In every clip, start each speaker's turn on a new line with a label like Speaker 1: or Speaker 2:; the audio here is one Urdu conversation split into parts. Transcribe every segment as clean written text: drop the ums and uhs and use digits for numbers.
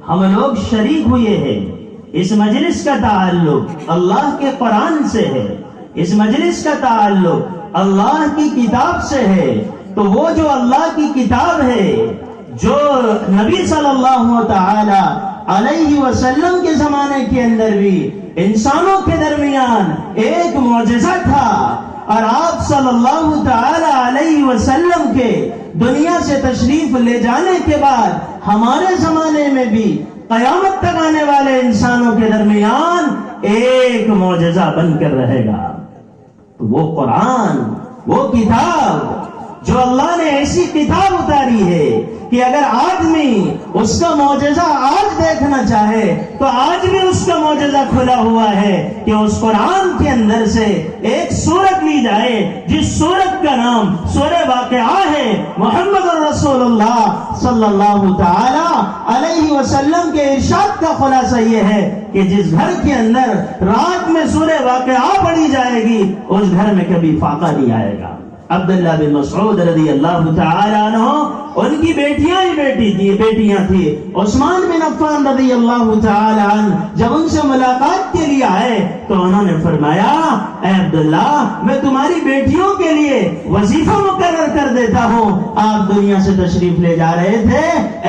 Speaker 1: ہم لوگ شریک ہوئے ہیں، اس مجلس کا تعلق اللہ کے قرآن سے ہے، اس مجلس کا تعلق اللہ کی کتاب سے ہے، تو وہ جو اللہ کی کتاب ہے، جو نبی صلی اللہ تعالی علیہ وسلم کے زمانے کے اندر بھی انسانوں کے درمیان ایک معجزہ تھا، اور آپ صلی اللہ تعالی علیہ وسلم کے دنیا سے تشریف لے جانے کے بعد ہمارے زمانے میں بھی قیامت تک آنے والے انسانوں کے درمیان ایک معجزہ بن کر رہے گا، تو وہ قرآن، وہ کتاب جو اللہ نے ایسی کتاب اتاری ہے کہ اگر آدمی اس کا معجزہ آج دیکھنا چاہے تو آج بھی اس کا معجزہ کھلا ہوا ہے کہ اس قرآن کے اندر سے ایک سورت لی جائے جس سورت کا نام سورہ واقعہ ہے۔ محمد رسول اللہ صلی اللہ تعالی علیہ وسلم کے ارشاد کا خلاصہ یہ ہے کہ جس گھر کے اندر رات میں سورہ واقعہ پڑھی جائے گی اس گھر میں کبھی فاقہ نہیں آئے گا۔ عبداللہ بن مسعود رضی اللہ تعالی عنہ، ان کی بیٹیاں تھی۔ عثمان بن عفان رضی اللہ تعالی عنہ جب ان سے ملاقات کے لیے آئے تو انہوں نے فرمایا، اے عبداللہ، میں تمہاری بیٹیوں کے لیے وظیفہ مقرر کر دیتا ہوں۔ آپ دنیا سے تشریف لے جا رہے تھے،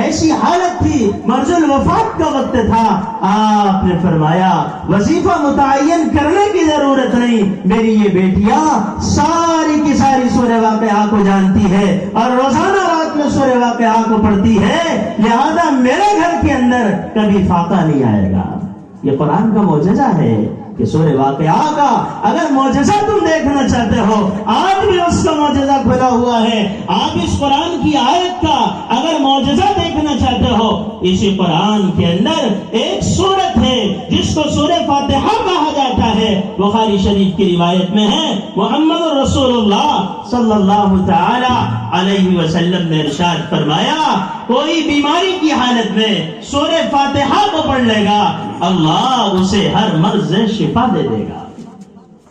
Speaker 1: ایسی حالت تھی، مرض الوفات کا وقت تھا، آپ نے فرمایا وظیفہ متعین کرنے کی ضرورت نہیں، میری یہ بیٹیاں ساری کی ساری سورہ واقعہ کو جانتی ہے اور روزانہ رات میں سورہ واقعہ کو پڑھتی ہے، لہذا میرے گھر کے اندر کبھی فاقہ نہیں آئے گا۔ یہ قرآن کا معجزہ ہے کہ سورہ واقعہ کا اگر معجزہ تم دیکھنا چاہتے ہو، آج بھی اس کا معجزہ کھلا ہوا ہے۔ آپ اس قرآن کی آیت کا اگر معجزہ دیکھنا چاہتے ہو، اسی قرآن کے اندر ایک سورت ہے جس کو سورہ فاتحہ کہا جاتا ہے، بخاری شریف کی روایت میں ہے، محمد رسول اللہ صلی اللہ تعالی علیہ وسلم نے ارشاد فرمایا، کوئی بیماری کی حالت میں سورہ فاتحہ کو پڑھ لے گا، اللہ اسے ہر مرض سے شفا دے دے گا۔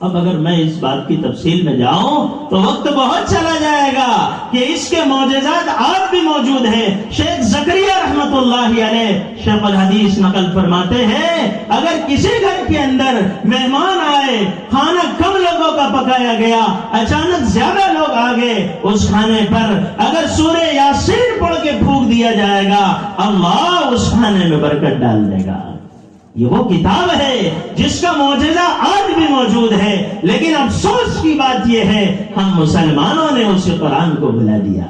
Speaker 1: اب اگر میں اس بات کی تفصیل میں جاؤں تو وقت بہت چلا جائے گا کہ اس کے معجزات آج بھی موجود ہیں۔ شیخ زکریا رحمت اللہ علیہ شیخ الحدیث نقل فرماتے ہیں، اگر کسی گھر کے اندر مہمان آئے، کھانا کم لوگوں کا پکایا گیا، اچانک زیادہ لوگ آ گئے، اس کھانے پر اگر سورہ یاسین پڑھ کے پھونک دیا جائے گا، اللہ اس کھانے میں برکت ڈال دے گا۔ یہ وہ کتاب ہے جس کا معجزہ آج بھی موجود ہے، لیکن افسوس کی بات یہ ہے ہم مسلمانوں نے اس قرآن کو بھلا دیا۔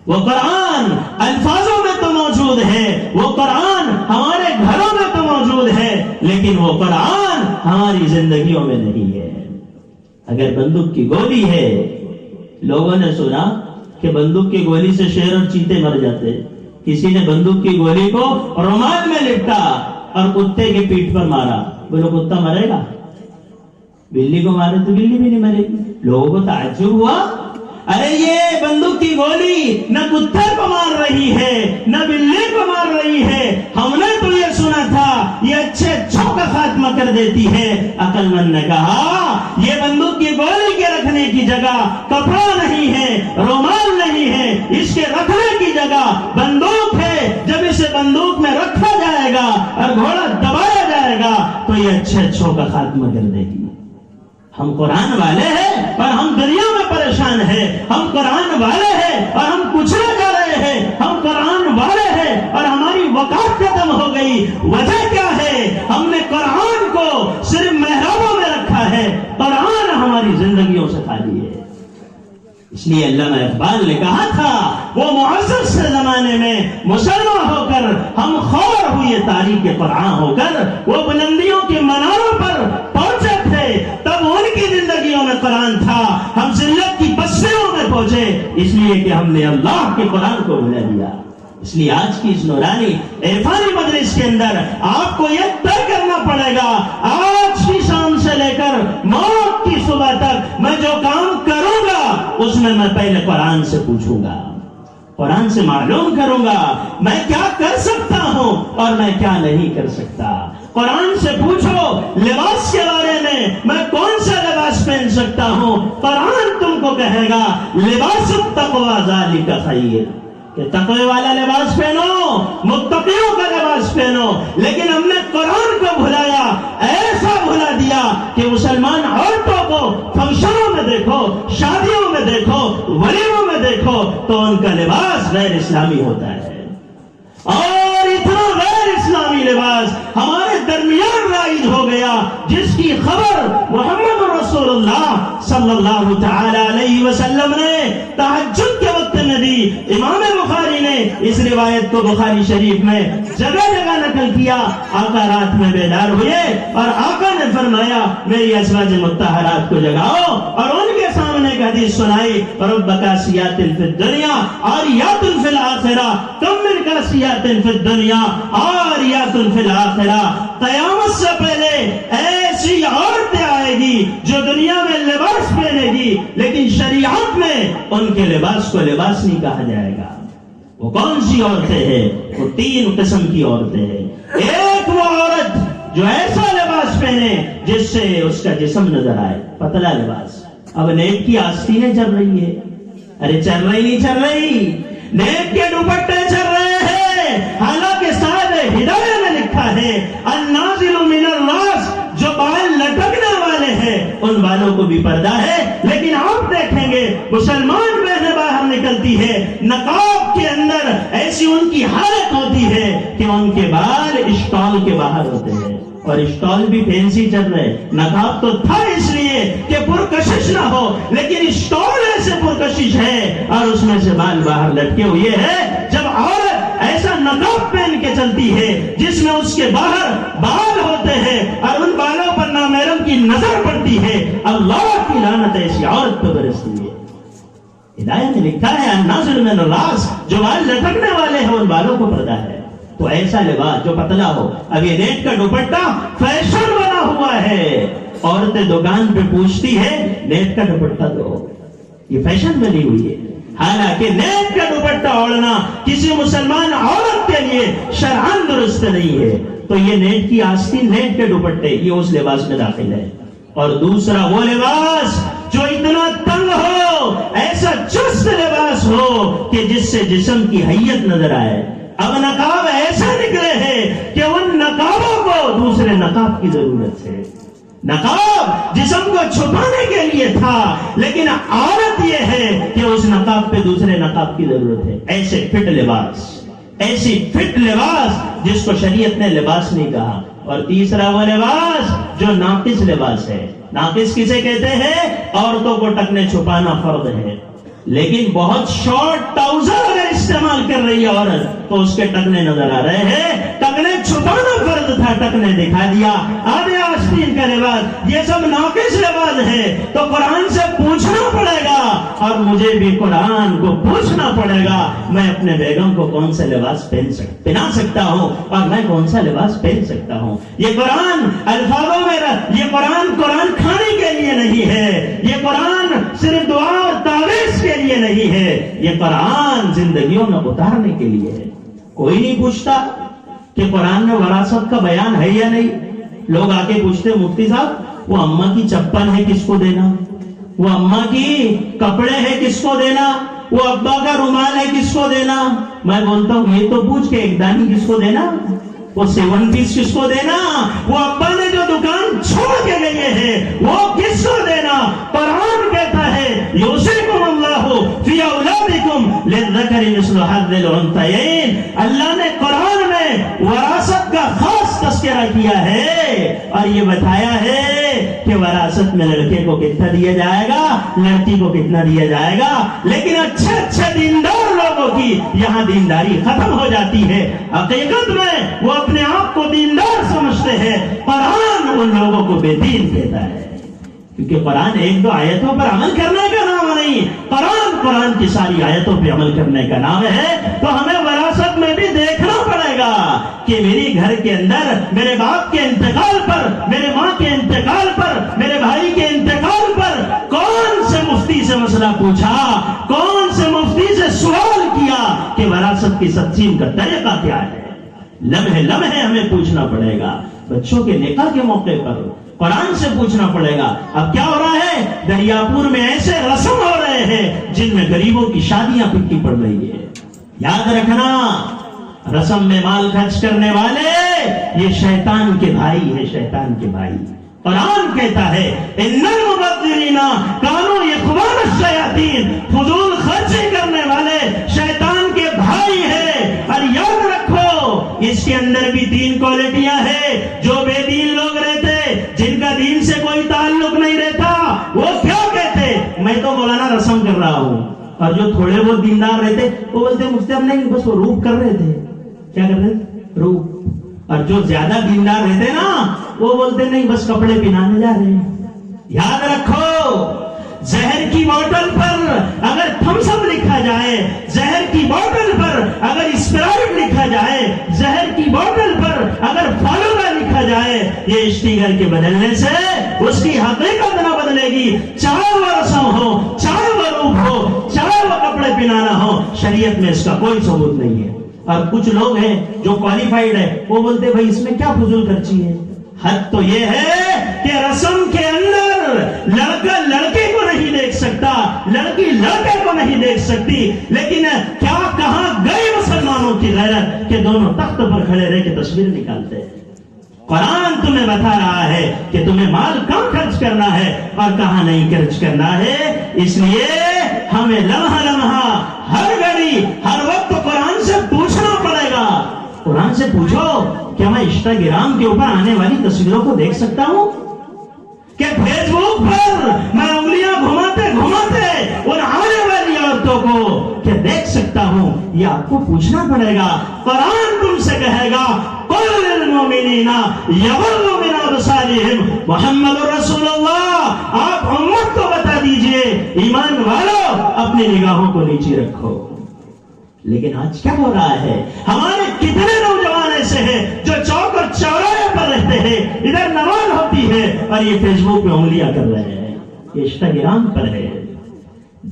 Speaker 1: وہ قرآن الفاظوں میں تو موجود ہے، وہ قرآن ہمارے گھروں میں تو موجود ہے، لیکن وہ قرآن ہماری زندگیوں میں نہیں ہے۔ اگر بندوق کی گولی ہے، لوگوں نے سنا کہ بندوق کی گولی سے شیر اور چیتے مر جاتے، کسی نے بندوق کی گولی کو رومال میں لپٹا اور کتے کی پیٹھ پر مارا، بولو کتا مرے گا؟ بلی کو مارے تو بلی بھی نہیں مرے گی۔ لوگوں کو تعجب ہوا، ارے یہ بندوق کی گولی نہ کتے کو مار رہی ہے نہ بلی کو مار رہی ہے، ہم نے تو یہ سنا تھا یہ اچھے اچھوں کا خاتمہ کر دیتی ہے۔ عقل مند نے کہا یہ بندوق کی گولی کے رکھنے کی جگہ کپڑا نہیں ہے، رومال نہیں ہے، اس کے رکھنے کی جگہ بندوق ہے۔ جب اسے بندوق میں رکھا جائے گا اور گھوڑا دبایا جائے گا تو یہ اچھے اچھوں کا خاتمہ کر دے گی۔ ہم قرآن والے ہیں اور ہم دنیا میں پریشان ہیں، ہم قرآن والے ہیں اور ہم کچلے جا رہے ہیں، ہم قرآن والے ہیں اور ہماری وقات ختم ہو گئی۔ وجہ کیا ہے؟ ہم نے قرآن کو صرف محرابوں میں رکھا ہے، قرآن ہماری زندگیوں سے خالی ہے۔ اس لیے علامہ اقبال نے کہا تھا، وہ معزز سے زمانے میں مسلمان ہو کر ہم خور ہوئے تاریخ قرآن ہو کر وہ بلندیوں کے مناروں پر پہنچے تھے، تب ان کی زندگیوں میں قرآن تھا۔ ہم ذلت کی بستیوں میں پہنچے اس لیے کہ ہم نے اللہ کے قرآن کو بھلا دیا۔ اس لیے آج کی اس نورانی عرفانی مجلس کے اندر آپ کو یہ طے کرنا پڑے گا، آج کی شام سے لے کر موت کی صبح تک میں جو کام کروں گا اس میں پہلے قرآن سے پوچھوں گا، قرآن سے معلوم کروں گا میں کیا کر سکتا ہوں اور میں کیا نہیں کر سکتا۔ قرآن سے پوچھو لباس کے بارے میں کون سا لباس پہن سکتا ہوں، قرآن تم کو کہے گا لباس التقوی ذالک خیر، کہ تقوی والا لباس پہنو، متقیوں کا لباس پہنو، لیکن ہم نے قرآن کو بھلایا، ایسا بھلا دیا کہ مسلمان عورتوں کو فنکشنوں میں دیکھو، شادیوں میں دیکھو، ولیموں میں دیکھو تو ان کا لباس غیر اسلامی ہوتا ہے، اور اتنا غیر اسلامی لباس ہمارے درمیان رائج ہو گیا جس کی خبر محمد رسول اللہ صلی اللہ تعالی علیہ وسلم نے تہجد کے وقت میں دی۔ امام بخاری نے اس روایت کو بخاری شریف میں جگہ جگہ نقل کیا۔ آقا رات میں بیدار ہوئے اور آقا نے فرمایا میری ازواج مطہرات کو جگاؤ، اور ان کے سامنے ایک حدیث سنائی، رب کاسیات فی الدنیا عاریات فی الآخرہ، کم من کاسیات فی الدنیا عاریات فی الآخرہ۔ قیامت سے پہلے ایسی عورتیں آئے گی جو دنیا میں لباس پہنے گی لیکن شریعت میں ان کے لباس کو لباس نہیں کہا جائے گا۔ وہ کون سی عورتیں ہیں؟ وہ 3 قسم کی عورتیں ہیں۔ ایک وہ عورت جو ایسا لباس پہنے جس سے اس کا جسم نظر آئے، پتلا لباس۔ اب نیٹ کی آستینیں چل رہی ہے، ارے چل رہی نہیں چل رہی، نیٹ کے دوپٹے چل رہے ہیں، حالانکہ صاحب ہدایہ نے لکھا ہے النازل من الراس، جو بال لٹکنے والے ہیں ان بالوں کو بھی پردہ ہے، لیکن آپ دیکھیں گے مسلمان بہنیں باہر نکلتی ہے، نقاب کے اندر ایسی ان کی حالت ہوتی ہے کہ ان کے بال اسٹال کے باہر ہوتے ہیں، اور اسٹال بھی فینسی چل رہے۔ نقاب تو تھا اس لیے کہ پرکشش نہ ہو، لیکن اسٹال ایسے پرکشش ہے اور اس میں سے بال باہر لٹکے ہوئے ہیں۔ جب عورت ایسا نقاب پہن کے چلتی ہے جس میں اس کے باہر بال ہوتے ہیں اور ان بالوں پر نامحرم کی نظر پڑتی ہے، اللہ کی لعنت ایسی عورت پہ برستی ہے۔ ہدایت میں لکھا ہے النازل من الراس، جو بال لٹکنے والے ہیں ان بالوں کو پردہ ہے۔ تو ایسا لباس جو پتلا ہو، اب یہ نیٹ کا دوپٹہ فیشن بنا ہوا ہے، عورتیں دکان پہ پوچھتی ہے نیٹ کا دوپٹہ دو، یہ فیشن بنی ہوئی ہے، حالانکہ نیٹ کا دوپٹہ اوڑھنا کسی مسلمان عورت کے لیے شرعاً درست نہیں ہے۔ تو یہ نیٹ کی آستین، نیٹ کے دوپٹے، یہ اس لباس میں داخل ہے۔ اور دوسرا وہ لباس جو اتنا تنگ ہو، ایسا چست لباس ہو کہ جس سے جسم کی حیت نظر آئے۔ اب نقاب ایسا نکلے ہیں کہ ان نقابوں کو دوسرے نقاب کی ضرورت ہے۔ نقاب جسم کو چھپانے کے لیے تھا، لیکن عورت یہ ہے کہ اس نقاب پہ دوسرے نقاب کی ضرورت ہے۔ ایسے فٹ لباس، ایسی فٹ لباس جس کو شریعت نے لباس نہیں کہا۔ اور تیسرا وہ لباس جو ناقص لباس ہے۔ ناقص کسے کہتے ہیں؟ عورتوں کو ٹکنے چھپانا فرض ہے، لیکن بہت شارٹ ٹراؤزر اگر استعمال کر رہی ہے عورت تو اس کے ٹکنے نظر آ رہے ہیں۔ ٹکنے چھپانا فرض تھا، ٹکنے دکھا دیا۔ آدھے آستین کا لباس، یہ سب ناقص لباس ہے، تو قرآن سے پوچھنا پڑے گا، اور مجھے بھی قرآن کو پوچھنا پڑے گا میں اپنے بیگم کو کون سا لباس پہنا سکتا ہوں اور میں کون سا لباس پہن سکتا ہوں۔ یہ قرآن الفاظوں میں، یہ قرآن کھانے کے لیے نہیں ہے، یہ قرآن صرف دعا اور تعویذ کے لیے نہیں ہے، یہ قرآن زندگیوں میں اتارنے کے لیے ہے۔ کوئی نہیں پوچھتا کہ قرآن میں وراثت کا بیان ہے یا نہیں۔ لوگ آ کے پوچھتے مفتی صاحب وہ اماں کی چپل ہے کس کو دینا، وہ اماں کی کپڑے ہے کس کو دینا، وہ ابا کا رومال ہے کس کو دینا۔ میں بولتا ہوں یہ تو پوچھ کے ایک دانی کس کو دینا، وہ 7 پیس کس کو دینا، وہ ابا نے جو دکان چھوڑ کے گئے ہیں وہ کس کو دینا۔ قرآن کہتا ہے یوصیکم اللہ فی اولادکم للذکر مثل حظ الانثیین۔ اللہ نے قرآن میں وراثت کا خاص تذکرہ کیا ہے اور یہ بتایا ہے کہ وراثت میں لڑکے کو کتنا دیا جائے گا، لڑکی کو کتنا دیا جائے گا۔ لیکن اچھے دیندار لوگوں کی یہاں دینداری ختم ہو جاتی ہے۔ حقیقت میں وہ اپنے آپ کو دیندار سمجھتے ہیں، قرآن ان لوگوں کو بے دین کہتا ہے، کیونکہ قرآن 1-2 آیتوں پر عمل کرنے کا نام نہیں، قرآن کی ساری آیتوں پہ عمل کرنے کا نام ہے۔ تو ہمیں وراثت میں بھی دیکھنا پڑے گا کہ میری گھر کے اندر میرے باپ کے انتقال پر، میرے ماں کے انتقال پر، میرے بھائی کے انتقال پر کون سے مفتی سے مسئلہ پوچھا، کون سے مفتی سے سوال کیا کہ وراثت کی تقسیم کا طریقہ کیا ہے۔ لمحے ہمیں پوچھنا پڑے گا۔ بچوں کے نکاح کے موقع پر قرآن سے پوچھنا پڑے گا۔ اب کیا ہو رہا ہے، دریاپور میں ایسے رسم ہو رہے ہیں جن میں غریبوں کی شادیاں پکی پڑ رہی ہے۔ یاد رکھنا رسم میں مال خرچ کرنے والے یہ شیطان کے بھائی ہے، شیطان کے بھائی۔ قرآن کہتا ہے ان المبذرین کانوا اخوان الشیاطین، فضول خرچی کرنے والے شیطان کے بھائی ہیں۔ اور یاد رکھو اس کے اندر بھی 3 کوالٹیاں ہیں۔ جو بے دین لوگ رہتے، جن کا دین سے کوئی تعلق نہیں رہتا، وہ کیا کہتے؟ میں تو مولانا رسم کر رہا ہوں۔ اور جو تھوڑے بہت دیندار رہتے وہ بولتے مفتی ہم نہیں، بس وہ روپ کر رہے تھے۔ کیا کر رہے تھے؟ روپ۔ اور جو زیادہ دیندار رہتے نا وہ بولتے نہیں، بس کپڑے پہنانے جا رہے ہیں۔ یاد رکھو زہر کی بوتل پر اگر تھمس اپ لکھا جائے، زہر کی بوتل پر اگر اسپرائٹ لکھا جائے، زہر کی بوتل پر اگر فالودا لکھا جائے، یہ اسٹیکر کے بدلنے سے اس کی حقیقت نہ بدلے گی۔ چاہے وہ رسم ہو، چاہے وہ روپ ہو، چاہے وہ کپڑے پہنانا ہو، شریعت میں اس کا کوئی ثبوت نہیں ہے۔ اور کچھ لوگ ہیں جو کوالیفائڈ ہے، وہ بولتے بھائی اس میں کیا فضول خرچی ہے۔ حد تو یہ ہے کہ رسم کے اندر لڑکا لڑکے کو نہیں دیکھ سکتا، لڑکی لڑکے کو نہیں دیکھ سکتی، لیکن کیا کہاں گئی مسلمانوں کی غیرت کہ دونوں تخت پر کھڑے رہ کے تصویر نکالتے ہیں۔ قرآن تمہیں بتا رہا ہے کہ تمہیں مال کہاں خرچ کرنا ہے اور کہاں نہیں خرچ کرنا ہے۔ اس لیے ہمیں لمحہ لمحہ، ہر گھڑی، ہر وقت قرآن سے پوچھنا پڑے گا۔ قرآن سے پوچھو کیا میں انسٹاگرام کے اوپر آنے والی تصویروں کو دیکھ سکتا ہوں؟ کہ فیس بک پر میں انگلیاں گھماتے گھماتے ان آنے والی عورتوں کو کیا دیکھ سکتا ہوں؟ یہ آپ کو پوچھنا پڑے گا۔ قرآن تم سے کہے گا قل للمؤمنین یغضوا من ابصارہم، محمد رسول اللہ آپ امت کو بتا دیجئے ایمان والو اپنی نگاہوں کو نیچے رکھو۔ لیکن آج کیا ہو رہا ہے؟ ہمارے کتنے نوجوان ایسے ہیں جو چوک اور چوراہے پر رہتے ہیں، ادھر نماز ہوتی ہے اور یہ فیس بک پہ انگلیاں کر رہے ہیں، یہ انسٹاگرام پر ہے۔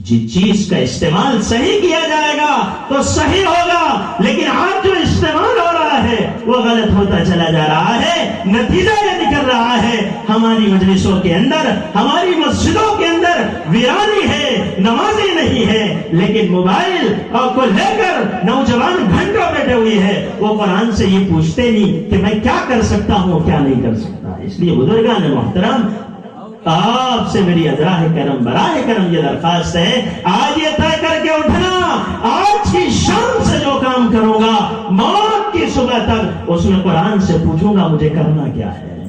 Speaker 1: جس چیز کا استعمال صحیح کیا جائے گا تو صحیح ہوگا، لیکن آج جو استعمال ہو رہا ہے وہ غلط ہوتا چلا جا رہا ہے۔ نتیجہ یہ نکل رہا ہے ہماری مجلسوں کے اندر، ہماری مسجدوں کے اندر ویرانی ہے، نمازی نہیں ہے، لیکن موبائل اور کو لے کر نوجوان گھنٹوں بیٹھے ہوئے ہیں۔ وہ قرآن سے یہ پوچھتے نہیں کہ میں کیا کر سکتا ہوں کیا نہیں کر سکتا۔ اس لیے بزرگان محترم آپ سے میری ازراہ کرم براہ کرم یہ درخواست ہے، آج یہ طے کر کے اٹھنا آج کی شام سے جو کام کروں گا موت کی صبح تک اس میں قرآن سے پوچھوں گا مجھے کرنا کیا ہے۔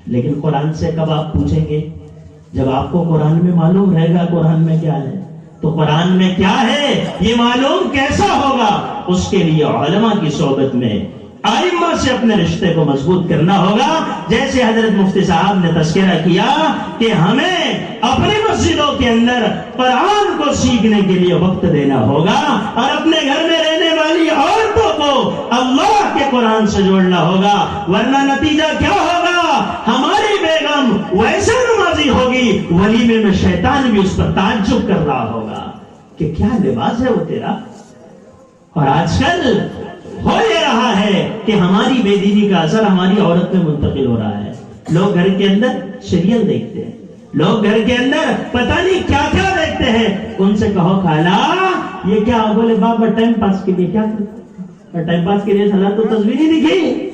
Speaker 1: لیکن قرآن سے کب آپ پوچھیں گے؟ جب آپ کو قرآن میں معلوم رہے گا قرآن میں کیا ہے۔ تو قرآن میں کیا ہے یہ معلوم کیسا ہوگا؟ اس کے لیے علماء کی صحبت میں ائمہ سے اپنے رشتے کو مضبوط کرنا ہوگا۔ جیسے حضرت مفتی صاحب نے تذکرہ کیا کہ ہمیں اپنی مسجدوں کے اندر قرآن کو سیکھنے کے لیے وقت دینا ہوگا اور اپنے گھر میں رہنے والی عورتوں کو اللہ کے قرآن سے جوڑنا ہوگا، ورنہ نتیجہ کیا ہوگا؟ ہماری بیگم ویسے نمازی ہوگی، ولیمے میں شیطان بھی اس پر تعجب کر رہا ہوگا کہ کیا لباس ہے وہ تیرا۔ اور آج کل ہو یہ رہا ہے کہ ہماری بے دینی کا اثر ہماری عورت میں منتقل ہو رہا ہے۔ لوگ گھر کے اندر سیریل دیکھتے ہیں، لوگ گھر کے اندر پتہ نہیں کیا کیا دیکھتے ہیں۔ ان سے کہو خالہ یہ کیا؟ بولے بابا ٹائم پاس کے لیے۔ کیا کرتے؟ ٹائم پاس کے لیے صلاح تو تصویر ہی دکھی،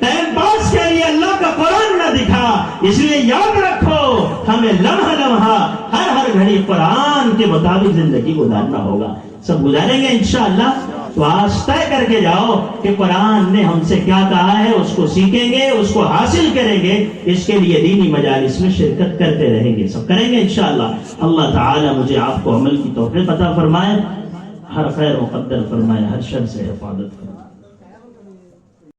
Speaker 1: ٹائم پاس کے لیے اللہ کا قرآن نہ دکھا۔ اس لیے یاد رکھو ہمیں لمحہ لمحہ ہر گھڑی قرآن کے مطابق زندگی گزارنا ہوگا۔ سب گزاریں گے انشاءاللہ؟ تو آج طے کر کے جاؤ کہ قرآن نے ہم سے کیا کہا ہے، اس کو سیکھیں گے، اس کو حاصل کریں گے۔ اس کے لیے دینی مجالس میں شرکت کرتے رہیں گے، سب کریں گے انشاءاللہ۔ اللہ تعالی مجھے آپ کو عمل کی توفیق عطا فرمائے، ہر خیر مقدر فرمائے، ہر شر سے حفاظت فرمائے۔